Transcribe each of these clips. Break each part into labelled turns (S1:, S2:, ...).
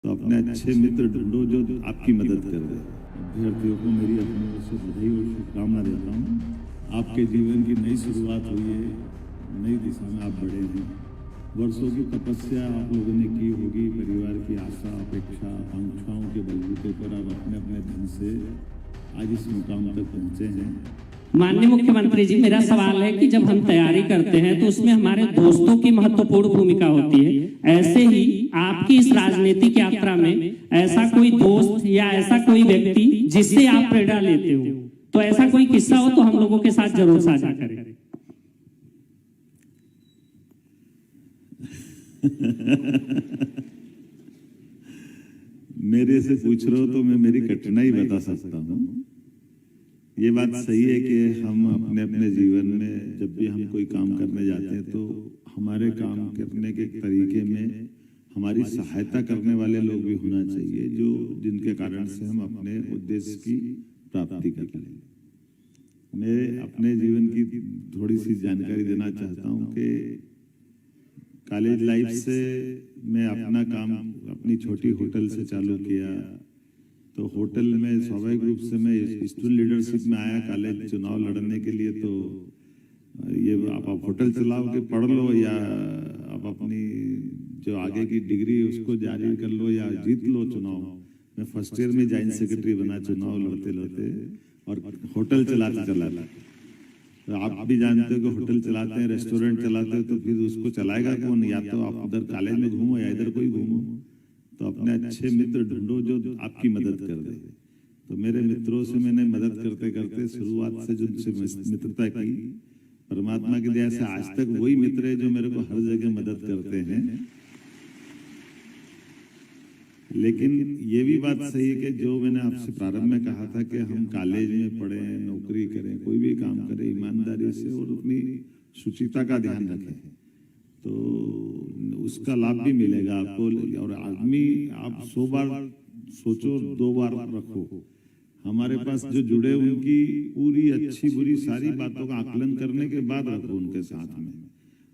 S1: तो अपने अच्छे मित्र ढूंढो जो आपकी मदद कर दे। अभ्यर्थियों को मेरी अपनी ओर से बधाई और शुभकामना देता हूँ। आपके जीवन की नई शुरुआत हुई है, नई दिशा में आप बढ़े हैं। वर्षों की तपस्या आप लोगों ने की होगी, परिवार की आशा अपेक्षा आकांक्षाओं के बलबूते पर आप अपने अपने ढंग से आज इस मुकाम तक पहुंचे हैं।
S2: माननीय मुख्यमंत्री जी, मेरा सवाल है कि जब हम तैयारी करते हैं तो उसमें हमारे दोस्तों की महत्वपूर्ण भूमिका होती है। ऐसे ही आपकी इस राजनीतिक यात्रा में ऐसा कोई दोस्त या ऐसा कोई व्यक्ति जिससे आप प्रेरणा लेते हो, तो ऐसा कोई किस्सा हो तो हम लोगों के साथ जरूर साझा करें।
S1: मेरे से पूछ रहे हो तो मैं मेरी कठिनाई बता सकता हूँ। ये बात सही है कि हम अपने अपने जीवन में जब भी हम कोई काम करने जाते हैं तो हमारे काम करने के तरीके में हमारी सहायता करने वाले लोग भी होना चाहिए, जो जिनके कारण से हम अपने उद्देश्य की प्राप्ति कर लें। मैं अपने जीवन की थोड़ी सी जानकारी देना चाहता हूँ कि कॉलेज लाइफ से मैं अपना काम अपनी छोटी होटल से चालू किया। तो होटल में स्वाभाविक रूप से मैं स्टूडेंट लीडरशिप में आया कॉलेज चुनाव लड़ने के लिए। तो ये आप होटल चलाओ के पढ़ लो या आप अपनी जो आगे की डिग्री उसको जारी कर लो या जीत लो चुनाव। मैं फर्स्ट ईयर में जॉइंट सेक्रेटरी बना चुनाव लड़ते लड़ते, और होटल चलाते चलाते। तो आप भी जानते हो कि होटल चलाते हैं, रेस्टोरेंट चलाते हो, तो फिर उसको चलाएगा कौन? या तो आप उधर कॉलेज में घूमो या इधर कोई घूमो। तो अपने अच्छे मित्र ढूंढो जो आपकी मदद कर दे। तो मेरे मित्रों से मैंने मदद करते करते शुरुआत से जिनसे मित्रता की, परमात्मा की दया से आज तक वही मित्र है जो मेरे को हर जगह मदद करते हैं। लेकिन ये भी बात सही है कि जो मैंने आपसे प्रारंभ में कहा था कि हम कॉलेज में पढ़े, नौकरी करें, कोई भी काम करें ईमानदारी से और अपनी शुचिता का ध्यान रखें, तो उसका लाभ भी मिलेगा आपको। और आदमी आप 100 बार सोचो, 2 बार रखो। हमारे पास जो जुड़े उनकी पूरी अच्छी बुरी सारी बातों का आकलन करने के बाद रखो उनके साथ में,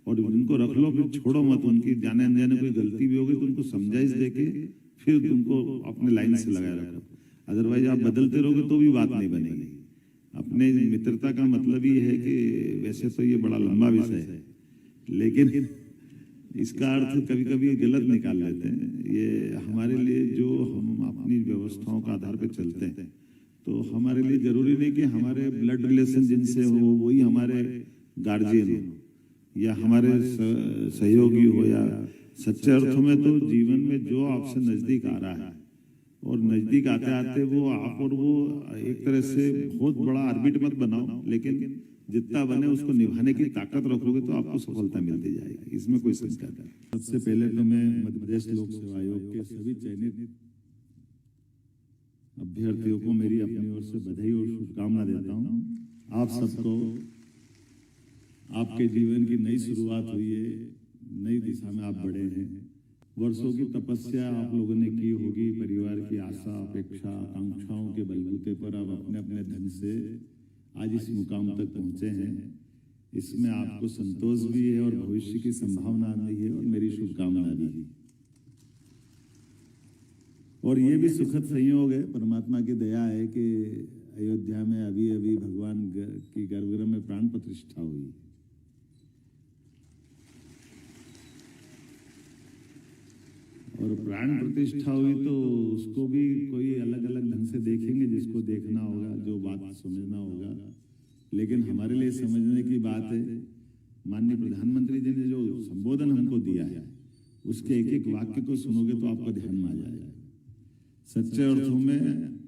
S1: और उनको रख लो, फिर छोड़ो मत। उनकी जाने अनजाने कोई गलती भी होगी तो उनको समझाइश देके फिर तुमको अपने लाइन से लगाए रखो। अदरवाइज आप बदलते रहोगे तो भी बात नहीं बनेगी। अपने मित्रता का मतलब ही है कि वैसे तो ये बड़ा लंबा विषय है, लेकिन इसका अर्थ कभी कभी गलत निकाल लेते हैं। ये हमारे लिए जो हम अपनी व्यवस्थाओं का आधार पर चलते हैं, तो हमारे लिए जरूरी नहीं कि हमारे ब्लड रिलेशन जिनसे हो वही हमारे गार्जियन हो या हमारे सहयोगी हो, या सच्चे अर्थों में तो जीवन में जो आपसे नजदीक आ रहा है, और नजदीक आते आते वो आप और वो एक तरह से बहुत बड़ा आर्बिट मत बनाओ, लेकिन जितना बने उसको निभाने की ताकत रखोगे तो आपको सफलता मिलती जाएगी, इसमें कोई शंका नहीं। सबसे पहले तो मैं मध्य प्रदेश लोक सेवा आयोग के सभी चयनित अभ्यर्थियों को मेरी अपनी ओर से बधाई और शुभकामना देता हूँ। आप सबको आपके जीवन की नई शुरुआत हुई है, नई दिशा में आप बढ़े हैं। वर्षों की तपस्या आप लोगों ने की होगी, परिवार की आशा अपेक्षा आकांक्षाओं के बलबूते पर आप अपने अपने ढंग से आज इस मुकाम तक पहुंचे हैं। इसमें आपको संतोष भी है और भविष्य की संभावना भी है, और मेरी शुभकामना भी है। और ये भी सुखद संयोग है, परमात्मा की दया है कि अयोध्या में अभी अभी भगवान की गर्भगृह में प्राण प्रतिष्ठा हुई। और प्राण प्रतिष्ठा हुई तो उसको भी कोई अलग अलग ढंग से देखेंगे, जिसको देखना होगा, जो बात समझना होगा। लेकिन हमारे लिए समझने की बात है, माननीय प्रधानमंत्री जी ने जो संबोधन हमको दिया है, उसके एक एक वाक्य को सुनोगे तो आपका ध्यान में आ जाएगा। सच्चे अर्थों में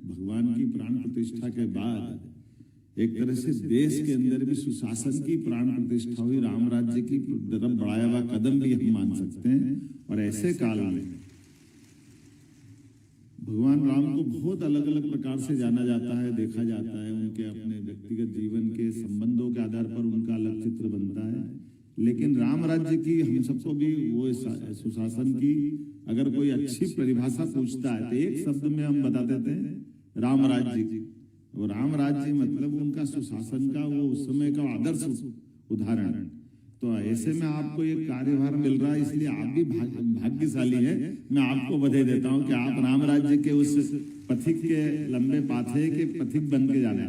S1: भगवान की प्राण प्रतिष्ठा के बाद एक तरह से देश के अंदर भी सुशासन की प्राण प्रतिष्ठा हुई, राम राज्य की तरफ बढ़ाया हुआ कदम भी हम मान सकते हैं। और ऐसे काल में भगवान राम को बहुत अलग अलग प्रकार से जाना जाता है, देखा जाता है। उनके अपने व्यक्तिगत जीवन के संबंधों के आधार पर उनका अलग चित्र बनता है, लेकिन राम राज्य की हम सबको भी वो सुशासन की अगर कोई अच्छी परिभाषा पूछता है तो एक शब्द में हम बता देते हैं राम राज्य। और राम राज्य मतलब उनका सुशासन का वो उस समय का आदर्श उदाहरण। तो ऐसे में आपको ये कार्यभार मिल रहा है, इसलिए आप भी भाग्यशाली है। मैं आपको बधाई देता हूं कि आप राम राज्य के उस पथिक के लंबे पाथे के पथिक बन के जाने